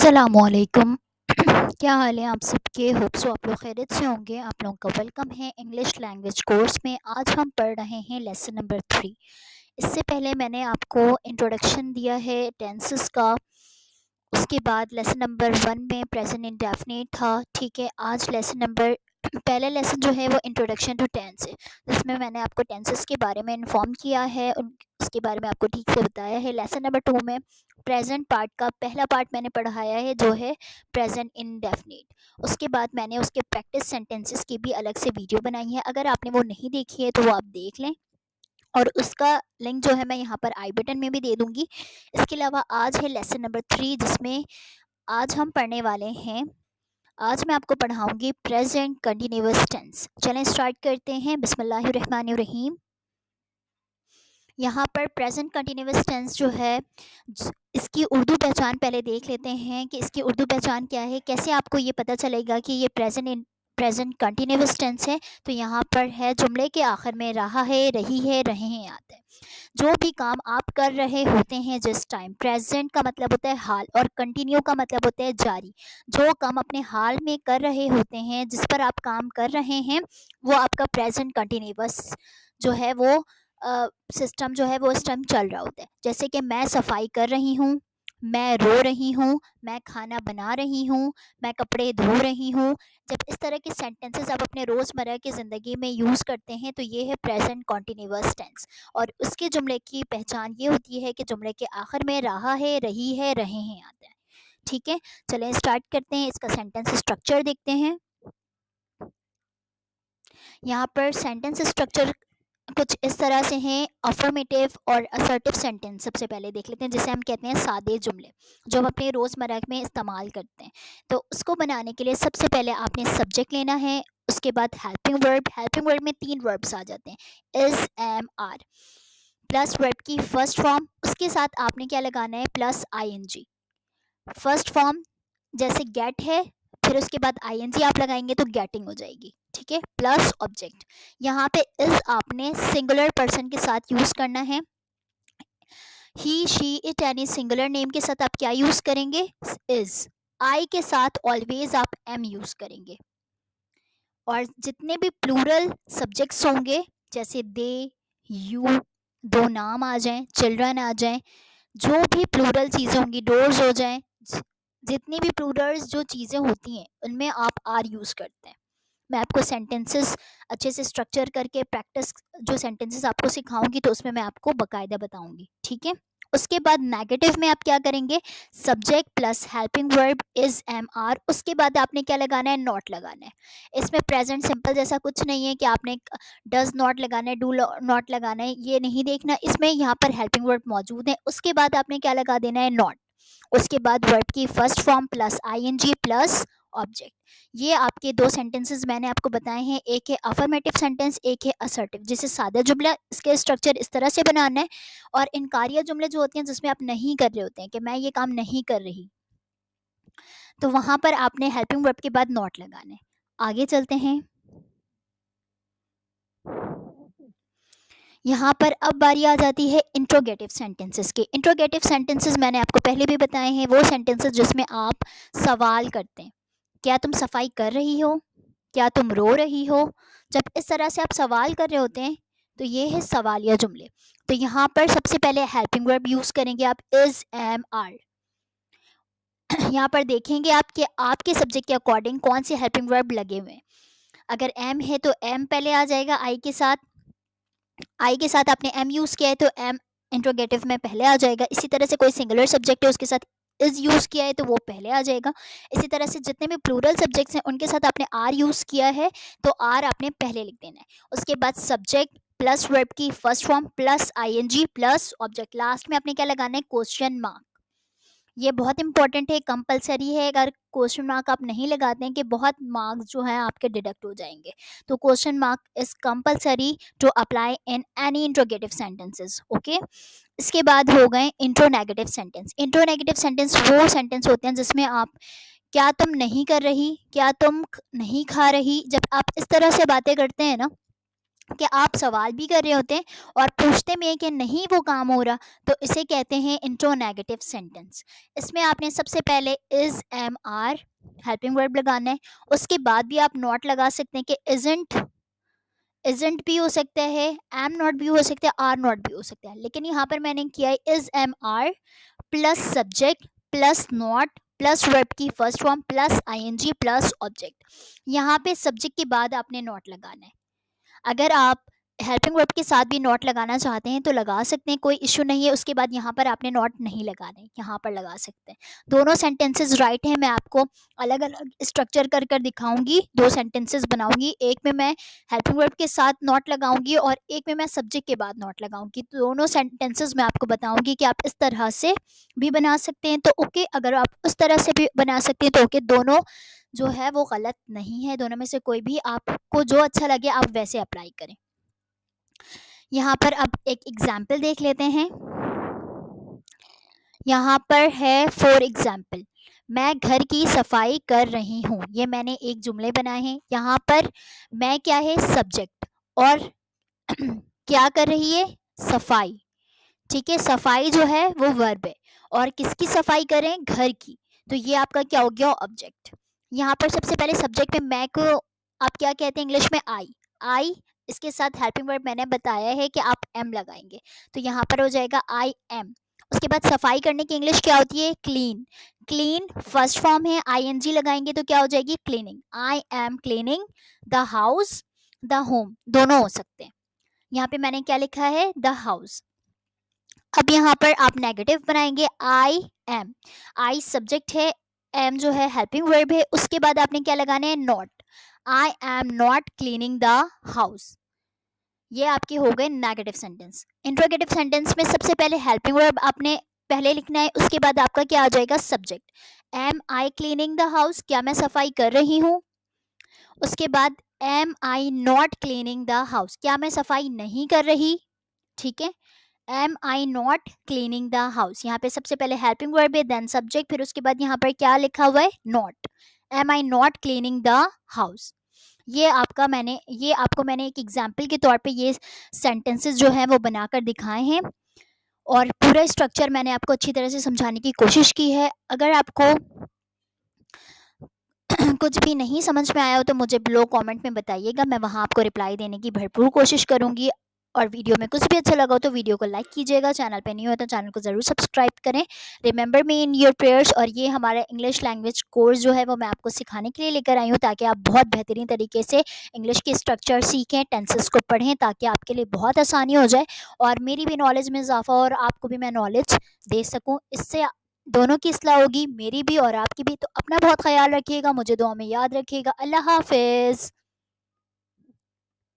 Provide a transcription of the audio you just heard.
अस्सलामुअलैकुम। क्या हाल है आप सबके? होप सो आप लोग खैरियत से होंगे। आप लोगों का वेलकम है इंग्लिश लैंग्वेज कोर्स में। आज हम पढ़ रहे हैं लेसन नंबर 3। इससे पहले मैंने आपको इंट्रोडक्शन दिया है टेंसेस का। उसके बाद लेसन नंबर 1 में प्रेजेंट इंडेफिनिट था। ठीक है, आज लेसन नंबर पहला लेसन जो है वो इंट्रोडक्शन टू टेंस है, जिसमें मैंने आपको टेंसेस के बारे में इन्फॉर्म किया है, उसके बारे में आपको ठीक से बताया है। लेसन नंबर 2 में प्रेजेंट पार्ट का पहला पार्ट मैंने पढ़ाया है, जो है प्रेजेंट इंडेफिनिट। उसके बाद मैंने उसके प्रैक्टिस सेंटेंसेस की भी अलग से वीडियो बनाई है। अगर आपने वो नहीं देखी है तो वो आप देख लें, और उसका लिंक जो है मैं यहाँ पर आई बटन में भी दे दूँगी। इसके अलावा आज है लेसन नंबर 3, जिसमें आज हम पढ़ने वाले हैं। आज मैं आपको पढ़ाऊँगी प्रेजेंट कंटिन्यूअस टेंस। चलें स्टार्ट करते हैं। बिस्मिल्लाहिर्रहमानिर्रहीम। यहाँ पर प्रेजेंट कंटिन्यूअस टेंस जो है, इसकी उर्दू पहचान पहले देख लेते हैं कि इसकी उर्दू पहचान क्या है। कैसे आपको ये पता चलेगा कि ये प्रेजेंट कंटिन्यूअस टेंस है? तो यहाँ पर है जुमले के आखिर में रहा है, रही है, रहे हैं आते हैं। जो भी काम आप कर रहे होते हैं जिस टाइम, प्रेजेंट का मतलब होता है हाल और कंटिन्यू का मतलब होता है जारी। जो काम अपने हाल में कर रहे होते हैं, जिस पर आप काम कर रहे हैं, वो आपका प्रेजेंट कंटिन्यूअस जो है वो सिस्टम जो है वो इस टाइम चल रहा होता है। जैसे कि मैं सफाई कर रही हूँ, मैं रो रही हूँ, मैं खाना बना रही हूँ, मैं कपड़े धो रही हूँ। जब इस तरह के सेंटेंसेस आप अपने रोज़मर्रा की ज़िंदगी में यूज़ करते हैं तो ये है प्रेजेंट कॉन्टिन्यूअस टेंस। और उसके जुमले की पहचान ये होती है कि जुमले के आखिर में रहा है, रही है, रहे हैं आते हैं। ठीक है, चलें स्टार्ट करते हैं। इसका सेंटेंस स्ट्रक्चर देखते हैं। यहाँ पर सेंटेंस स्ट्रक्चर कुछ इस तरह से हैं। अफर्मेटिव और असर्टिव सेंटेंस सबसे पहले देख लेते हैं, जिसे हम कहते हैं सादे जुमले, जो हम अपने रोज़मर्रा में इस्तेमाल करते हैं। तो उसको बनाने के लिए सबसे पहले आपने सब्जेक्ट लेना है, उसके बाद हेल्पिंग वर्ब में 3 वर्ब्स आ जाते हैं, is, am, are. Plus verb की फर्स्ट फॉर्म, उसके साथ आपने क्या लगाना है, प्लस आईएनजी। फर्स्ट फॉर्म जैसे गेट है, फिर उसके बाद आईएनजी आप लगाएंगे तो गेटिंग हो जाएगी। ठीक है, प्लस ऑब्जेक्ट। यहाँ पे इज आपने सिंगुलर पर्सन के साथ यूज करना है। ही, शी, इट यानी सिंगुलर नेम के साथ आप क्या यूज करेंगे, इज। आई के साथ ऑलवेज आप एम यूज करेंगे। और जितने भी प्लूरल सब्जेक्ट्स होंगे, जैसे दे, यू, दो नाम आ जाएं, चिल्ड्रन आ जाएं, जो भी प्लूरल चीज़ें होंगी, डोर्स हो जाएं, जितनी भी प्लूरल्स जो चीज़ें होती हैं उनमें आप आर यूज़ करते हैं। मैं आपको सेंटेंसेस अच्छे से स्ट्रक्चर करके प्रैक्टिस जो सेंटेंसेस आपको सिखाऊंगी तो उसमें मैं आपको बकायदा बताऊंगी। ठीक है, उसके बाद नेगेटिव में आप क्या करेंगे, subject plus helping verb is, am, are. उसके बाद आपने क्या लगाना है, नॉट लगाना है। इसमें प्रेजेंट सिंपल जैसा कुछ नहीं है कि आपने डज नॉट लगाना है, डू नॉट लगाना है, ये नहीं देखना। इसमें यहाँ पर हेल्पिंग वर्ब मौजूद है, उसके बाद आपने क्या लगा देना है, नॉट। उसके बाद वर्ब की first form plus ING plus object. ये आपके 2 सेंटेंसेस मैंने आपको बताए हैं, एक है अफर्मेटिव सेंटेंस, एक है असर्टिव। जिसे सादा जुमला, इसके स्ट्रक्चर इस तरह से बनाना है। और इनकारिया जुमले जो होते हैं, जिसमें आप नहीं कर रहे होते हैं कि मैं ये काम नहीं कर रही, तो वहाँ पर आपने हेल्पिंग वर्ब के बाद नॉट लगाना है। आगे चलते हैं। यहाँ पर अब बारी आ जाती है इंट्रोगेटिव सेंटेंसेस की। इंट्रोगेटिव सेंटेंसेस मैंने आपको पहले भी बताए हैं, वो सेंटेंसेस जिसमें आप सवाल करते हैं। क्या तुम सफाई कर रही हो, क्या तुम रो रही हो। जब इस तरह से आप सवाल कर रहे होते हैं तो ये है सवालिया जुमले। तो यहाँ पर सबसे पहले हेल्पिंग वर्ब यूज़ करेंगे आप, इज़, एम, आर। यहाँ पर देखेंगे आप कि आपके सब्जेक्ट के अकॉर्डिंग कौन से हेल्पिंग वर्ब लगे हुए हैं। अगर एम है तो एम पहले आ जाएगा आई के साथ। आई के साथ आपने एम यूज़ किया है तो एम इंट्रोगेटिव में पहले आ जाएगा। इसी तरह से कोई सिंगुलर सब्जेक्ट है उसके साथ इज़ यूज़ किया है तो वो पहले आ जाएगा। इसी तरह से जितने भी प्लूरल सब्जेक्ट्स हैं उनके साथ आपने आर यूज़ किया है तो आर आपने पहले लिख देना है। उसके बाद सब्जेक्ट प्लस वर्ब की first form plus ING plus object. Last में आपने क्या लगाना है, क्वेश्चन मार्क। ये बहुत इंपॉर्टेंट है, कंपलसरी है। अगर क्वेश्चन मार्क आप नहीं लगाते हैं कि बहुत मार्क्स जो हैं आपके डिडक्ट हो जाएंगे। तो question mark is compulsory to apply in any interrogative sentences. Okay, इसके बाद हो गए intro negative sentence. Intro negative sentence वो सेंटेंस होते हैं जिसमें आप क्या तुम नहीं कर रही, क्या तुम नहीं खा रही, जब आप इस तरह से बातें करते हैं ना कि आप सवाल भी कर रहे होते हैं और पूछते में हैं कि नहीं वो काम हो रहा, तो इसे कहते हैं इंट्रोनेगेटिव सेंटेंस। इसमें आपने सबसे पहले is, am, are helping verb लगाना है। उसके बाद भी आप नॉट लगा सकते हैं कि इज़न्ट भी हो सकता है, एम नॉट भी हो सकता है, आर नॉट भी हो सकता है। लेकिन यहाँ पर मैंने किया है is, am, are plus subject plus not plus verb की first form plus ING plus object. यहाँ पे सब्जेक्ट के बाद आपने नॉट लगाना है। अगर आप हेल्पिंग वर्ब के साथ भी नॉट लगाना चाहते हैं तो लगा सकते हैं, कोई इश्यू नहीं है। उसके बाद यहाँ पर आपने नॉट नहीं लगाने, यहाँ पर लगा सकते हैं। दोनों सेंटेंसेस राइट हैं। मैं आपको अलग अलग स्ट्रक्चर कर कर दिखाऊंगी, दो सेंटेंसेस बनाऊंगी। एक में मैं हेल्पिंग वर्ब के साथ नॉट लगाऊंगी और एक में मैं सब्जेक्ट के बाद नॉट लगाऊंगी। तो दोनों सेंटेंसेस मैं आपको बताऊंगी कि आप इस तरह से भी बना सकते हैं तो ओके, अगर आप उस तरह से भी बना सकते हैं तो ओके। दोनों जो है वो गलत नहीं है, दोनों में से कोई भी आपको जो अच्छा लगे आप वैसे अप्लाई करें। यहाँ पर अब एक एग्जाम्पल देख लेते हैं। यहाँ पर है फॉर एग्जाम्पल, मैं घर की सफाई कर रही हूँ। ये मैंने एक जुमले बनाए हैं। यहाँ पर मैं क्या है, सब्जेक्ट, और क्या कर रही है, सफाई। ठीक है, सफाई जो है वो वर्ब है और किसकी सफाई करें, घर की। तो ये आपका क्या हो गया, ऑब्जेक्ट। यहाँ पर सबसे पहले सब्जेक्ट में मैं को आप क्या कहते हैं इंग्लिश में, आई। इसके साथ हेल्पिंग वर्ब मैंने बताया है कि आप एम लगाएंगे, तो यहाँ पर हो जाएगा आई एम। उसके बाद सफाई करने की इंग्लिश क्या होती है, क्लीन। क्लीन फर्स्ट फॉर्म है, आईएनजी लगाएंगे तो क्या हो जाएगी, cleaning. I am cleaning the house, the home दोनों हो सकते हैं। यहाँ पे मैंने क्या लिखा है, द हाउस। अब यहाँ पर आप नेगेटिव बनाएंगे, आई एम। आई सब्जेक्ट है, एम जो है हेल्पिंग वर्ब है। उसके बाद आपने क्या लगाने हैं, not. I am not cleaning the house. ये आपके हो गए नेगेटिव सेंटेंस। इंट्रोगेटिव सेंटेंस में सबसे पहले हेल्पिंग वर्ब आपने पहले लिखना है, उसके बाद आपका क्या आ जाएगा, subject. Am I cleaning the house, क्या मैं सफाई कर रही हूँ। उसके बाद am I not cleaning the house, क्या मैं सफाई नहीं कर रही। ठीक है, am I not cleaning the house, यहाँ पे सबसे पहले हेल्पिंग वर्ब है, देन सब्जेक्ट, फिर उसके बाद यहाँ पर क्या लिखा हुआ है, not. Am I not cleaning the house. ये आपको मैंने एक एग्जाम्पल के तौर पे ये सेंटेंसेस जो हैं वो बनाकर दिखाए हैं और पूरा स्ट्रक्चर मैंने आपको अच्छी तरह से समझाने की कोशिश की है। अगर आपको कुछ भी नहीं समझ में आया हो तो मुझे बिलो कमेंट में बताइएगा, मैं वहाँ आपको रिप्लाई देने की भरपूर कोशिश करूँगी। और वीडियो में कुछ भी अच्छा लगा हो तो वीडियो को लाइक कीजिएगा, चैनल पे नहीं हो तो चैनल को ज़रूर सब्सक्राइब करें। Remember me in your prayers. और ये हमारा इंग्लिश लैंग्वेज कोर्स जो है वो मैं आपको सिखाने के लिए लेकर आई हूँ, ताकि आप बहुत बेहतरीन तरीके से इंग्लिश के स्ट्रक्चर सीखें, टेंसेस को पढ़ें, ताकि आपके लिए बहुत आसानी हो जाए और मेरी भी नॉलेज में इजाफा और आपको भी मैं नॉलेज दे सकूँ। इससे दोनों की इस्लाह होगी, मेरी भी और आपकी भी। तो अपना बहुत ख्याल रखिएगा, मुझे दुआ में याद रखिएगा। अल्लाह हाफिज़।